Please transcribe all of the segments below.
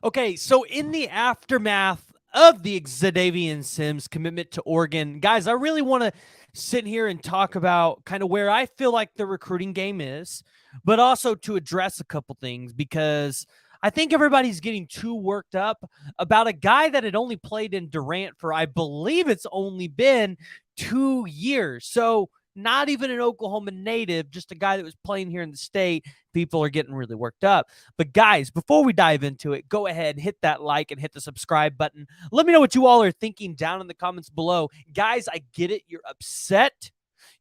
Okay, so in the aftermath of the Xadavien Sims commitment to Oregon, guys, I really want to sit here and talk about kind of where I feel like the recruiting game is, but also to address a couple things because I think everybody's getting too worked up about a guy that had only played in Durant for, I believe it's only been 2 years. So, not even an Oklahoma native, just a guy that was playing here in the state. People are getting really worked up. But guys, before we dive into it, go ahead and hit that like and hit the subscribe button. Let me know what you all are thinking down in the comments below. Guys, I get it. You're upset.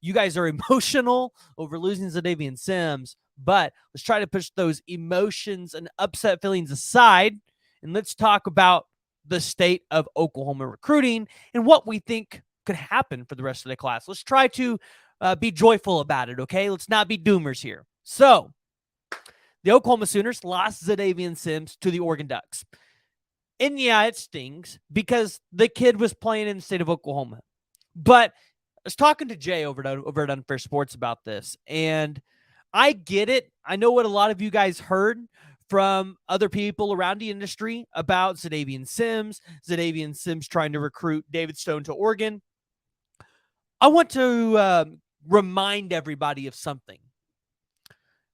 You guys are emotional over losing Xadavien Sims, but let's try to push those emotions and upset feelings aside, and let's talk about the state of Oklahoma recruiting and what we think could happen for the rest of the class. Let's try to be joyful about it, okay? Let's not be doomers here. So, the Oklahoma Sooners lost Xadavien Sims to the Oregon Ducks. And yeah, it stings because the kid was playing in the state of Oklahoma. But I was talking to Jay over at Unfair Sports about this, and I get it. I know what a lot of you guys heard from other people around the industry about Xadavien Sims trying to recruit David Stone to Oregon. I want to remind everybody of something.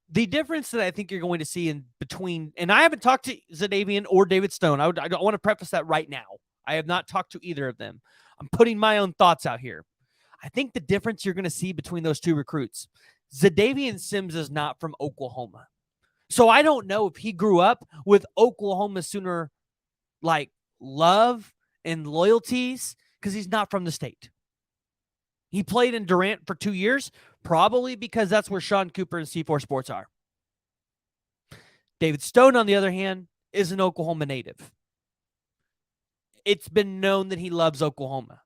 The difference that I think you're going to see in between, and I haven't talked to Xadavien or David Stone. I want to preface that right now. I have not talked to either of them. I'm putting my own thoughts out here. I think the difference you're going to see between those two recruits, Xadavien Sims is not from Oklahoma. So I don't know if he grew up with Oklahoma Sooner like love and loyalties because he's not from the state. He played in Durant for 2 years, probably because that's where Sean Cooper and C4 Sports are. David Stone, on the other hand, is an Oklahoma native. It's been known that he loves Oklahoma.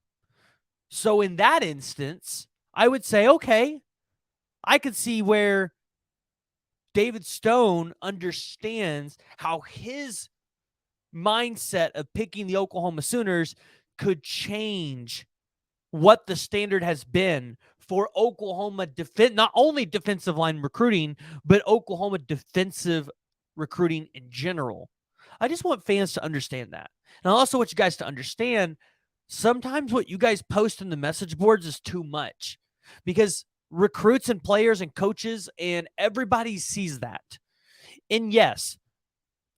So in that instance, I would say, okay, I could see where David Stone understands how his mindset of picking the Oklahoma Sooners could change what the standard has been for Oklahoma not only defensive line recruiting, but Oklahoma defensive recruiting in general. I just want fans to understand that. And I also want you guys to understand sometimes what you guys post in the message boards is too much because recruits and players and coaches and everybody sees that. And yes,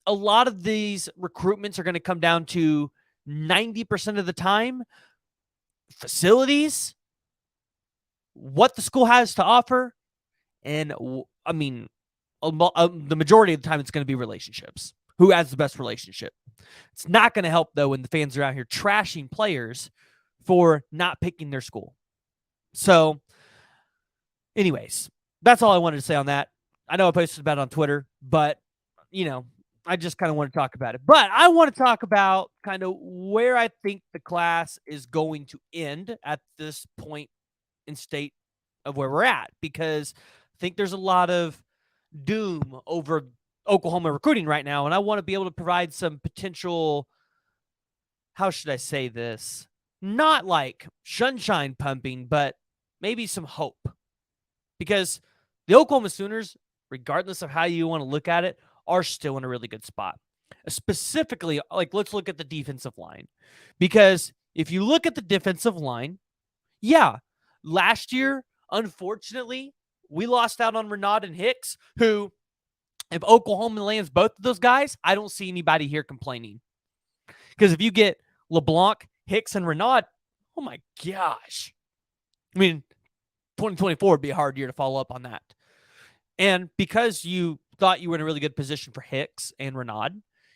a lot of these recruitments are going to come down to 90% of the time facilities, what the school has to offer, and I mean, the majority of the time it's going to be relationships. Who has the best relationship? It's not going to help, though, when the fans are out here trashing players for not picking their school. So, anyways, that's all I wanted to say on that. I know I posted about it on Twitter, but, I just kind of want to talk about it. But I want to talk about kind of where I think the class is going to end at this point in state of where we're at, because I think there's a lot of doom over Oklahoma recruiting right now, and I want to be able to provide some potential, how should I say this? Not like sunshine pumping, but maybe some hope. Because the Oklahoma Sooners, regardless of how you want to look at it, are still in a really good spot. Specifically, like, let's look at the defensive line. Because if you look at the defensive line, yeah, last year, unfortunately, we lost out on Renaud and Hicks, who, if Oklahoma lands both of those guys, I don't see anybody here complaining. Because if you get LeBlanc, Hicks, and Renaud, oh my gosh. I mean, 2024 would be a hard year to follow up on that. And because you thought you were in a really good position for Hicks and Renaud,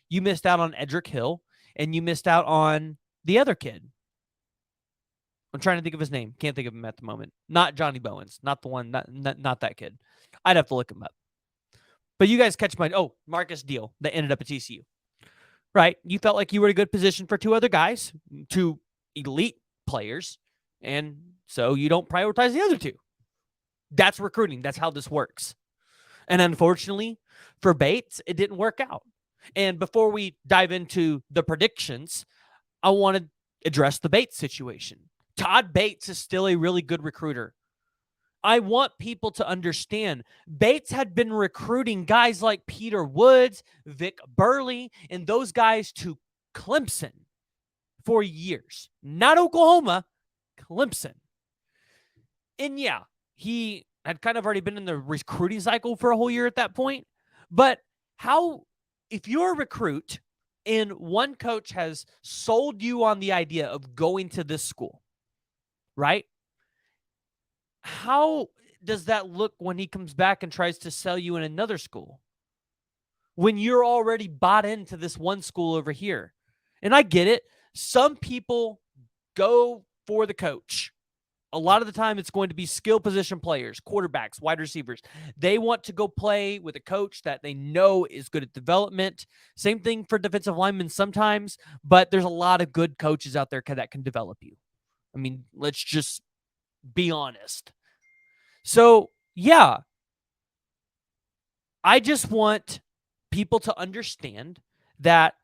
you missed out on Edric Hill, and you missed out on the other kid. I'm trying to think of his name. Can't think of him at the moment. Not Johnny Bowens. Not the one. Not that kid. I'd have to look him up. But you guys catch my... Oh, Marcus Deal that ended up at TCU. Right? You felt like you were in a good position for two other guys, two elite players, and so you don't prioritize the other two. That's recruiting. That's how this works. And unfortunately, for Bates, it didn't work out. And before we dive into the predictions, I want to address the Bates situation. Todd Bates is still a really good recruiter. I want people to understand Bates had been recruiting guys like Peter Woods, Vic Burley, and those guys to Clemson for years. Not Oklahoma, Clemson. And yeah, he had kind of already been in the recruiting cycle for a whole year at that point. But if you're a recruit and one coach has sold you on the idea of going to this school, right? How does that look when he comes back and tries to sell you in another school? When you're already bought into this one school over here. And I get it. Some people go for the coach. A lot of the time, it's going to be skill position players, quarterbacks, wide receivers. They want to go play with a coach that they know is good at development. Same thing for defensive linemen sometimes, but there's a lot of good coaches out there that can develop you. I mean, let's just be honest. So, yeah, I just want people to understand that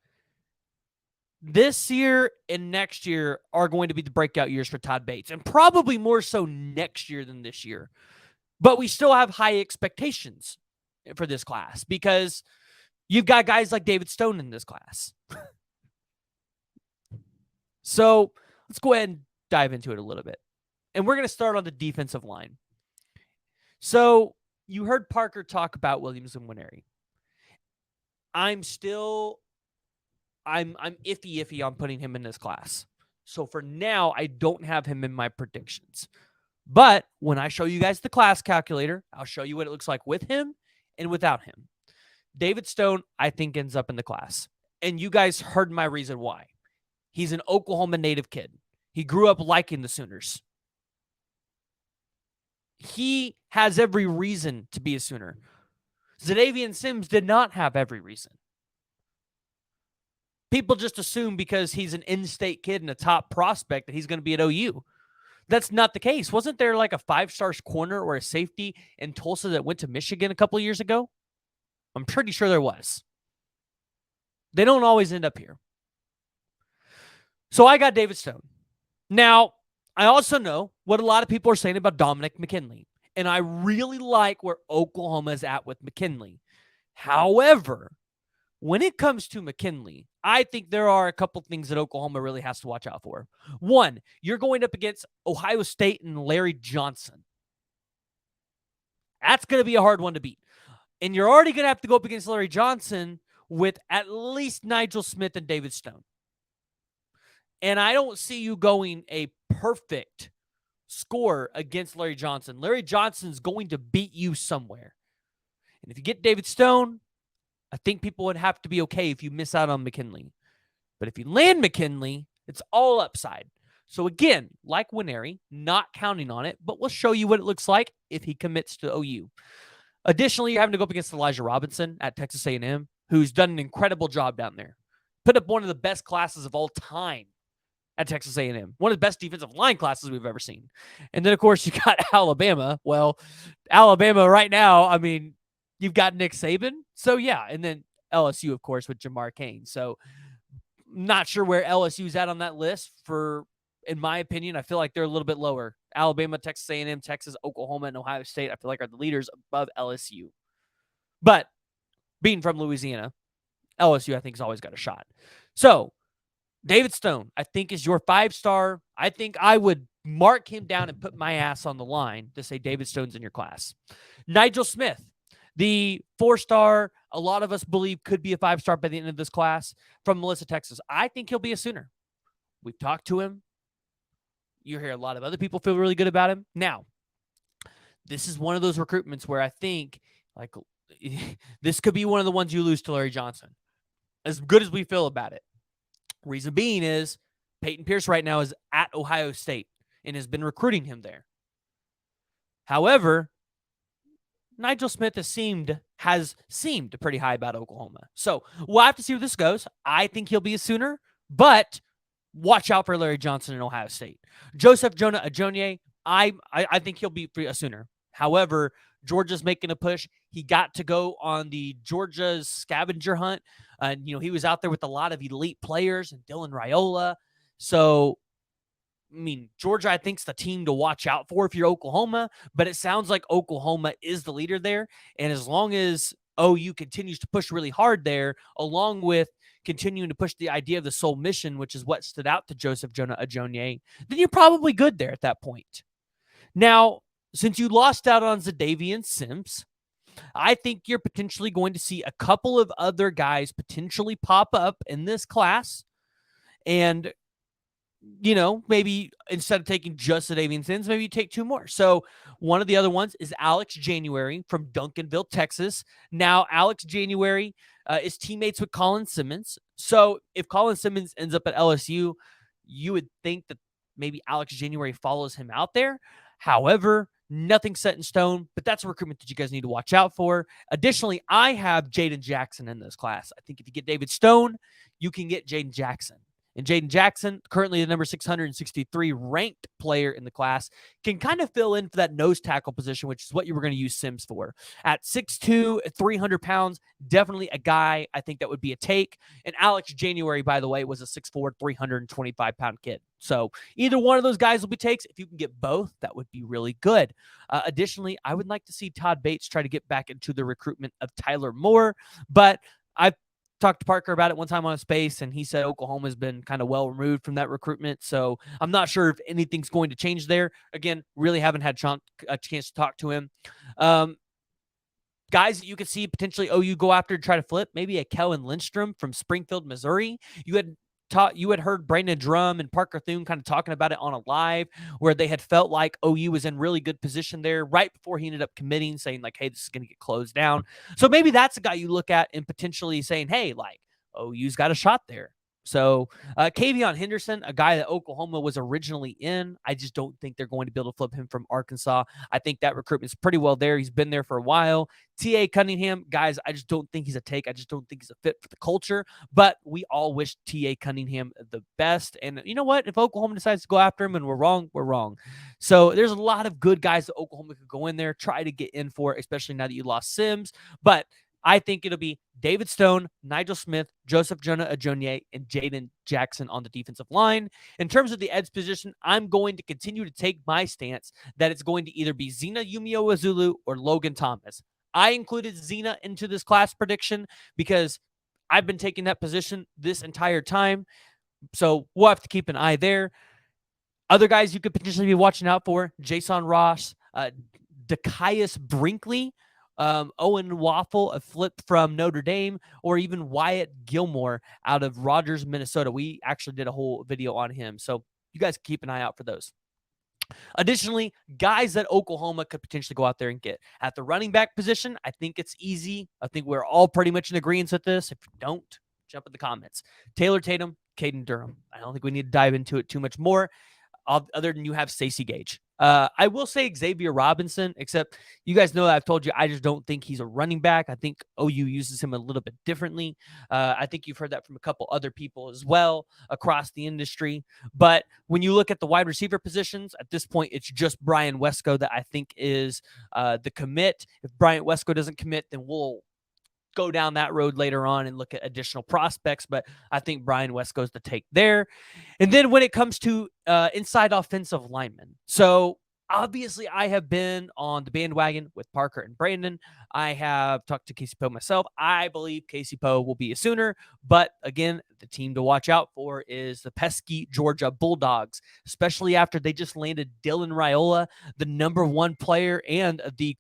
this year and next year are going to be the breakout years for Todd Bates, and probably more so next year than this year. But we still have high expectations for this class because you've got guys like David Stone in this class. So let's go ahead and dive into it a little bit. And we're going to start on the defensive line. So you heard Parker talk about Williams and Nwaneri. I'm iffy on putting him in this class. So for now, I don't have him in my predictions. But when I show you guys the class calculator, I'll show you what it looks like with him and without him. David Stone, I think, ends up in the class. And you guys heard my reason why. He's an Oklahoma native kid. He grew up liking the Sooners. He has every reason to be a Sooner. Xadavien Sims did not have every reason. People just assume because he's an in-state kid and a top prospect that he's going to be at OU. That's not the case. Wasn't there like a 5-star corner or a safety in Tulsa that went to Michigan a couple of years ago? I'm pretty sure there was. They don't always end up here. So I got David Stone. Now, I also know what a lot of people are saying about Dominic McKinley, and I really like where Oklahoma is at with McKinley. However, when it comes to McKinley, I think there are a couple things that Oklahoma really has to watch out for. One, you're going up against Ohio State and Larry Johnson. That's going to be a hard one to beat. And you're already going to have to go up against Larry Johnson with at least Nigel Smith and David Stone. And I don't see you going a perfect score against Larry Johnson. Larry Johnson's going to beat you somewhere. And if you get David Stone, I think people would have to be okay if you miss out on McKinley. But if you land McKinley, it's all upside. So again, like Nwaneri, not counting on it, but we'll show you what it looks like if he commits to OU. Additionally, you're having to go up against Elijah Robinson at Texas A&M, who's done an incredible job down there. Put up one of the best classes of all time at Texas A&M. One of the best defensive line classes we've ever seen. And then, of course, you got Alabama. Well, Alabama right now, I mean, you've got Nick Saban. So, yeah. And then LSU, of course, with Jamar Cain. So, not sure where LSU's at on that list for, in my opinion, I feel like they're a little bit lower. Alabama, Texas A&M, Texas, Oklahoma, and Ohio State, I feel like are the leaders above LSU. But being from Louisiana, LSU, I think, has always got a shot. So, David Stone, I think, is your 5-star. I think I would mark him down and put my ass on the line to say David Stone's in your class. Nigel Smith, the 4-star, a lot of us believe could be a 5-star by the end of this class from Melissa, Texas. I think he'll be a Sooner. We've talked to him. You hear a lot of other people feel really good about him. Now, this is one of those recruitments where I think like this could be one of the ones you lose to Larry Johnson. As good as we feel about it. Reason being is Peyton Pierce right now is at Ohio State and has been recruiting him there. However, Nigel Smith has seemed pretty high about Oklahoma. So we'll have to see where this goes. I think he'll be a Sooner, but watch out for Larry Johnson in Ohio State. Joseph Jonah Ajonye, I think he'll be a Sooner. However, Georgia's making a push. He got to go on the Georgia's scavenger hunt. And, he was out there with a lot of elite players and Dylan Raiola. So Georgia, I think, is the team to watch out for if you're Oklahoma, but it sounds like Oklahoma is the leader there. And as long as OU continues to push really hard there, along with continuing to push the idea of the sole mission, which is what stood out to Joseph Jonah Ajonye, then you're probably good there at that point. Now, since you lost out on Xadavien Sims, I think you're potentially going to see a couple of other guys potentially pop up in this class. And maybe instead of taking just Xadavien Sims, maybe you take two more. So one of the other ones is Alex January from Duncanville, Texas. Now, Alex January is teammates with Colin Simmons. So if Colin Simmons ends up at LSU, you would think that maybe Alex January follows him out there. However, nothing set in stone, but that's a recruitment that you guys need to watch out for. Additionally, I have Jaden Jackson in this class. I think if you get David Stone, you can get Jaden Jackson. And Jaden Jackson, currently the number 663 ranked player in the class, can kind of fill in for that nose tackle position, which is what you were going to use Sims for. At 6'2", 300 pounds, definitely a guy I think that would be a take. And Alex January, by the way, was a 6'4", 325-pound kid. So either one of those guys will be takes. If you can get both, that would be really good. Additionally, I would like to see Todd Bates try to get back into the recruitment of Tyler Moore, but I've talked to Parker about it one time on a space, and he said Oklahoma's been kind of well removed from that recruitment. So I'm not sure if anything's going to change there. Again, really haven't had a chance to talk to him. Guys that you could see potentially OU go after to try to flip, maybe a Kellen Lindstrom from Springfield, Missouri. You had heard Brandon Drum and Parker Thune kind of talking about it on a live where they had felt like OU was in really good position there right before he ended up committing, saying like, hey, this is going to get closed down. So maybe that's a guy you look at and potentially saying, hey, like OU's got a shot there. So Kavion Henderson, a guy that Oklahoma was originally in, I just don't think they're going to be able to flip him from Arkansas. I think that recruitment's pretty well there. He's been there for a while. T.A. Cunningham, guys, I just don't think he's a take. I just don't think he's a fit for the culture. But we all wish T.A. Cunningham the best. And you know what? If Oklahoma decides to go after him and we're wrong, we're wrong. So there's a lot of good guys that Oklahoma could go in there, try to get in for, especially now that you lost Sims. But I think it'll be David Stone, Nigel Smith, Joseph Jonah Ajonye, and Jaden Jackson on the defensive line. In terms of the edge position, I'm going to continue to take my stance that it's going to either be Zena Yumio-Azulu or Logan Thomas. I included Zena into this class prediction because I've been taking that position this entire time. So we'll have to keep an eye there. Other guys you could potentially be watching out for, Jason Ross, Dekias Brinkley, Owen Waffle, a flip from Notre Dame, or even Wyatt Gilmore out of Rogers, Minnesota. We actually did a whole video on him. So you guys keep an eye out for those. Additionally, guys that Oklahoma could potentially go out there and get. At the running back position, I think it's easy. I think we're all pretty much in agreement with this. If you don't, jump in the comments. Taylor Tatum, Caden Durham. I don't think we need to dive into it too much more. Other than you have Stacey Gage. I will say Xavier Robinson, except you guys know that I've told you I just don't think he's a running back. I think OU uses him a little bit differently. I think you've heard that from a couple other people as well across the industry. But when you look at the wide receiver positions, at this point, it's just Brian Wesco that I think is the commit. If Brian Wesco doesn't commit, then we'll go down that road later on and look at additional prospects, but I think Brian Wesco's the take there. And then when it comes to inside offensive linemen, so obviously I have been on the bandwagon with Parker and Brandon. I have talked to Casey Poe myself. I believe Casey Poe will be a Sooner, but again, the team to watch out for is the pesky Georgia Bulldogs, especially after they just landed Dylan Raiola, the number one player and the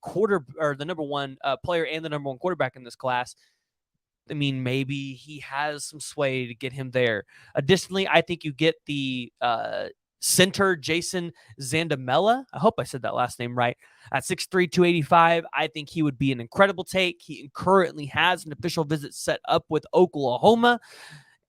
number one player and the number one quarterback in this class. I mean, maybe he has some sway to get him there. Additionally, I think you get the center Jason Zandamela. I hope I said that last name right. At 6'3", 285, I think he would be an incredible take. He currently has an official visit set up with Oklahoma.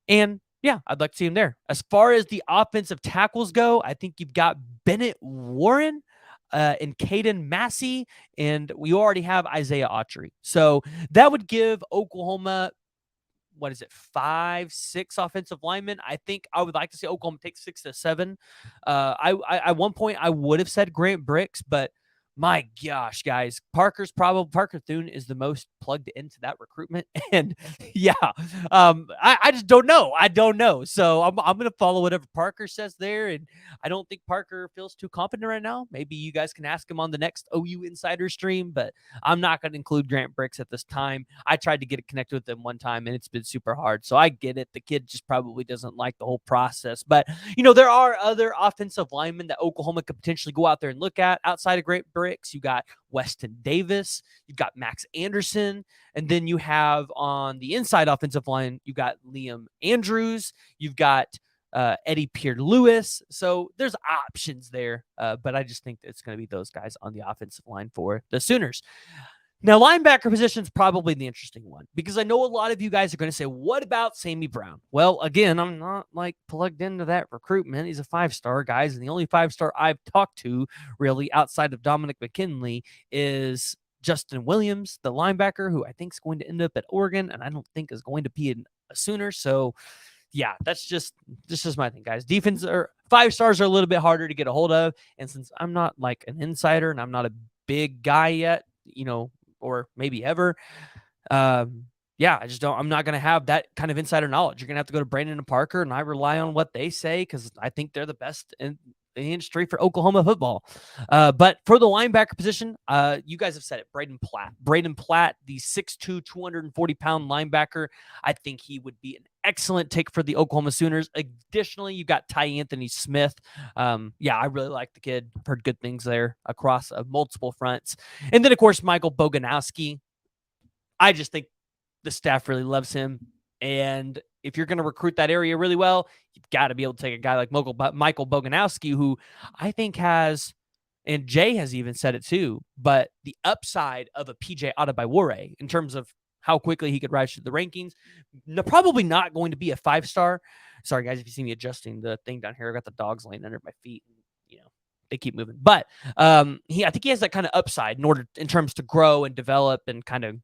And yeah, I'd like to see him there. As far as the offensive tackles go, I think you've got Bennett Warren and Caden Massey, and we already have Isaiah Autry. So that would give Oklahoma, 5, 6 offensive linemen. I think I would like to see Oklahoma take 6 to 7. At one point I would have said Grant Bricks, but My gosh, guys, Parker Thune is the most plugged into that recruitment, and yeah, I just don't know. I don't know. So I'm gonna follow whatever Parker says there, and I don't think Parker feels too confident right now. Maybe you guys can ask him on the next OU Insider stream, but I'm not gonna include Grant Bricks at this time. I tried to get it connected with him one time, and it's been super hard. So I get it. The kid just probably doesn't like the whole process, but there are other offensive linemen that Oklahoma could potentially go out there and look at outside of Great Bricks. You got Weston Davis, you've got Max Anderson, and then you have on the inside offensive line, you got Liam Andrews, you've got Eddie Pierre-Louis. So there's options there, but I just think it's going to be those guys on the offensive line for the Sooners. Now, linebacker position is probably the interesting one because I know a lot of you guys are going to say, what about Sammy Brown? Well, again, I'm not plugged into that recruitment. He's a 5-star, guys. And the only 5-star I've talked to really outside of Dominic McKinley is Justin Williams, the linebacker, who I think is going to end up at Oregon and I don't think is going to be a Sooner. So, yeah, that's just my thing, guys. Defense or 5-stars are a little bit harder to get a hold of. And since I'm not like an insider and I'm not a big guy yet, or maybe ever. Yeah, I'm not going to have that kind of insider knowledge. You're going to have to go to Brandon and Parker, and I rely on what they say because I think they're the best in the industry for Oklahoma football. But for the linebacker position, you guys have said it, Braden Platt, the 6'2", 240-pound linebacker. I think he would be an excellent take for the Oklahoma Sooners. Additionally, you got Ty Anthony Smith. Yeah, I really like the kid. I've heard good things there across multiple fronts. And then, of course, Michael Boganowski. I just think the staff really loves him. And if you're going to recruit that area really well, you've got to be able to take a guy like Michael Boganowski, who I think has, and Jay has even said it too, but the upside of a PJ Adebayor in terms of how quickly he could rise through the rankings. Probably not going to be a 5-star. Sorry, guys, if you see me adjusting the thing down here, I got the dogs laying under my feet. They keep moving. But I think he has that kind of upside in terms to grow and develop and kind of,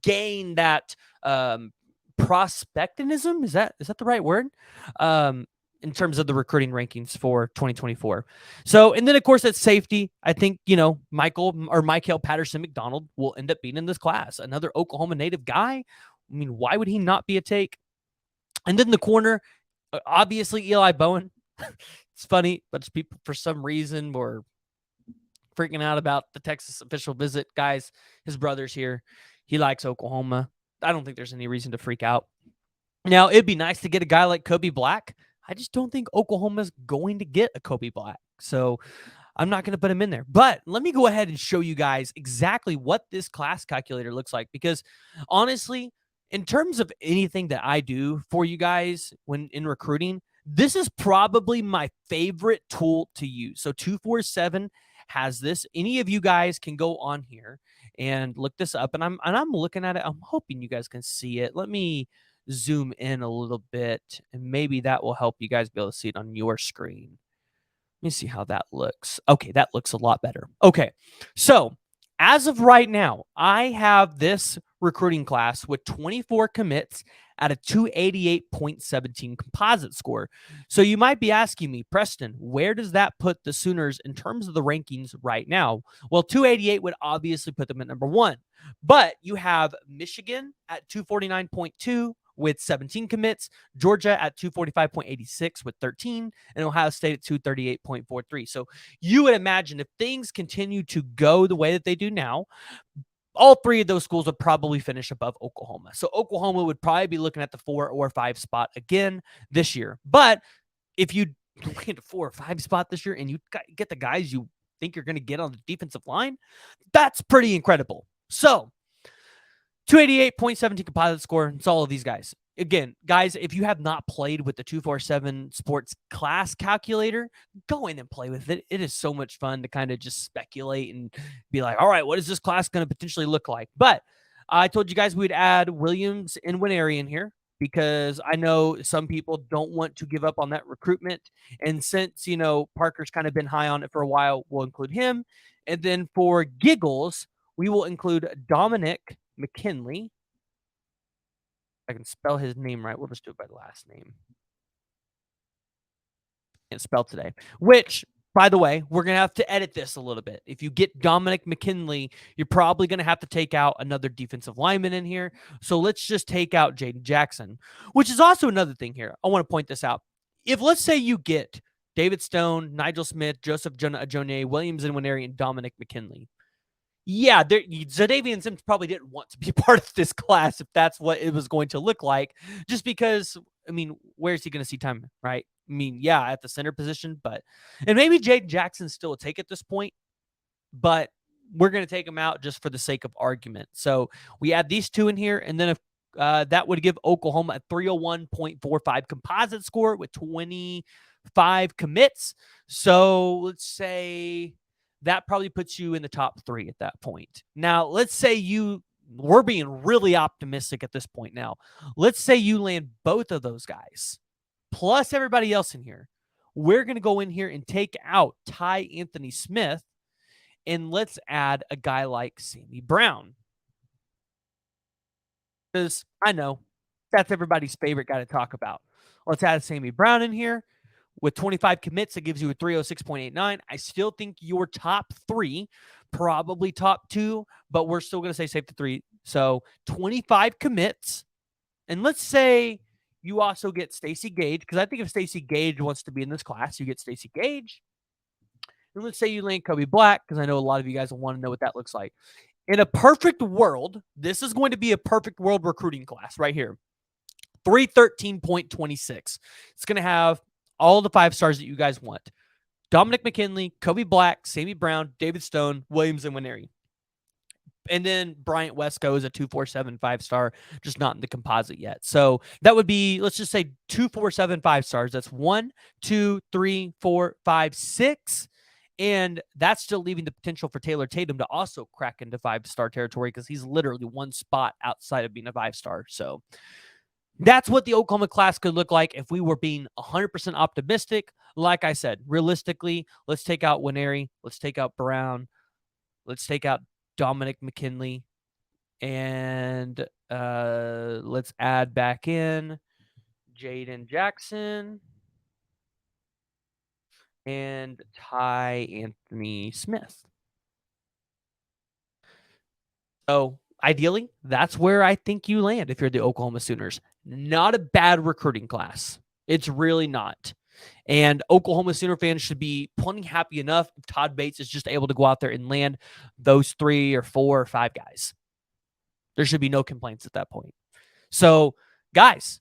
gain that prospectinism. Is that the right word? In terms of the recruiting rankings for 2024. So, and then of course at safety, I think, Michael Patterson McDonald will end up being in this class. Another Oklahoma native guy. I mean, why would he not be a take? And then the corner, obviously Eli Bowen. It's funny, but people for some reason were freaking out about the Texas official visit. Guys, his brother's here. He likes Oklahoma. I don't think there's any reason to freak out. Now, it'd be nice to get a guy like Kobe Black. I just don't think Oklahoma's going to get a Kobe Black. So I'm not going to put him in there. But let me go ahead and show you guys exactly what this class calculator looks like. Because honestly, in terms of anything that I do for you guys when in recruiting, this is probably my favorite tool to use. So 247 has this. Any of you guys can go on here and look this up. And I'm looking at it. I'm hoping you guys can see it. Let me zoom in a little bit, and maybe that will help you guys be able to see it on your screen. Let me see how that looks. Okay, that looks a lot better. Okay, so as of right now, I have this recruiting class with 24 commits at a 288.17 composite score. So you might be asking me, Preston, where does that put the Sooners in terms of the rankings right now? Well, 288 would obviously put them at number 1. But you have Michigan at 249.2 with 17 commits, Georgia at 245.86 with 13, and Ohio State at 238.43. So you would imagine if things continue to go the way that they do now, all 3 of those schools would probably finish above Oklahoma. So Oklahoma would probably be looking at the 4 or 5 spot again this year. But if you look at the 4 or 5 spot this year and you get the guys you think you're going to get on the defensive line, that's pretty incredible. So 288.17 composite score. It's all of these guys. Again, guys, if you have not played with the 247 Sports class calculator, go in and play with it. It is so much fun to kind of just speculate and be like, all right, what is this class going to potentially look like? But I told you guys we'd add Williams and Winery in here because I know some people don't want to give up on that recruitment. And since, Parker's kind of been high on it for a while, we'll include him. And then for giggles, we will include Dominic McKinley. I can spell his name right. We'll just do it by the last name. Can't spell today. Which By the way, we're going to have to edit this a little bit. If you get Dominic McKinley, you're probably going to have to take out another defensive lineman in here. So let's just take out Jaden Jackson, which is also another thing here. I want to point this out. If let's say you get David Stone, Nigel Smith, Joseph Jonah, Williams and Winery, and Dominic McKinley. Yeah, Xadavien Sims probably didn't want to be part of this class if that's what it was going to look like, just because, I mean, where's he going to see time, right? I mean, yeah, at the center position, and maybe Jaden Jackson's still a take at this point, but we're going to take him out just for the sake of argument. So we add these two in here, and then if that would give Oklahoma a 301.45 composite score with 25 commits. So let's say that probably puts you in the top 3 at that point. Now, let's say we're being really optimistic at this point now. Let's say you land both of those guys, plus everybody else in here. We're going to go in here and take out Ty Anthony Smith, and let's add a guy like Sammy Brown. Because I know that's everybody's favorite guy to talk about. Let's add Sammy Brown in here. With 25 commits, it gives you a 306.89. I still think your top 3, probably top 2, but we're still going to say safe to 3. So 25 commits. And let's say you also get Stacey Gage, because I think if Stacey Gage wants to be in this class, you get Stacey Gage. And let's say you land Kobe Black, because I know a lot of you guys will want to know what that looks like. In a perfect world, this is going to be a perfect world recruiting class right here. 313.26. It's going to have all the 5 stars that you guys want. Dominic McKinley, Kobe Black, Sammy Brown, David Stone, Williams, and Winery. And then Bryant Wesco is a 247 5-star, just not in the composite yet. So that would be, let's just say 247 5-stars. That's 1, 2, 3, 4, 5, 6. And that's still leaving the potential for Taylor Tatum to also crack into 5-star territory, because he's literally one spot outside of being a 5-star. So that's what the Oklahoma class could look like if we were being 100% optimistic. Like I said, realistically, let's take out Winery, let's take out Brown, let's take out Dominic McKinley, and let's add back in Jaden Jackson and Ty Anthony Smith. So ideally, that's where I think you land if you're the Oklahoma Sooners. Not a bad recruiting class. It's really not. And Oklahoma Sooner fans should be plenty happy enough if Todd Bates is just able to go out there and land those 3 or 4 or 5 guys. There should be no complaints at that point. So, guys,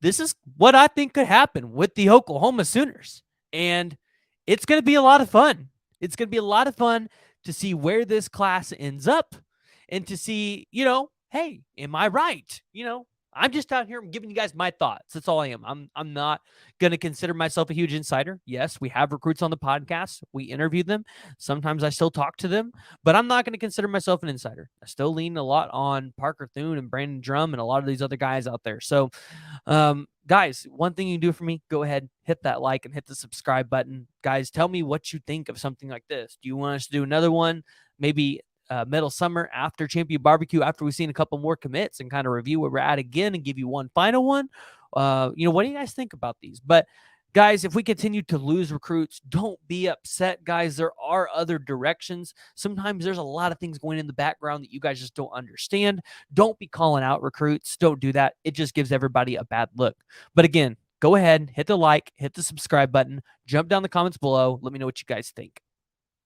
this is what I think could happen with the Oklahoma Sooners. And it's going to be a lot of fun. It's going to be a lot of fun to see where this class ends up and to see, hey, am I right? I'm just out here giving you guys my thoughts. That's all I am. I'm not going to consider myself a huge insider. Yes, we have recruits on the podcast. We interview them. Sometimes I still talk to them, but I'm not going to consider myself an insider. I still lean a lot on Parker Thune and Brandon Drum and a lot of these other guys out there. So, guys, one thing you can do for me, go ahead, hit that like and hit the subscribe button. Guys, tell me what you think of something like this. Do you want us to do another one? Maybe middle summer after Champion Barbecue, after we've seen a couple more commits, and kind of review where we're at again and give you one final one. What do you guys think about these? But guys, if we continue to lose recruits, don't be upset, guys. There are other directions. Sometimes there's a lot of things going in the background that you guys just don't understand. Don't be calling out recruits. Don't do that. It just gives everybody a bad look. But again, go ahead, hit the like, hit the subscribe button, jump down the comments below. Let me know what you guys think.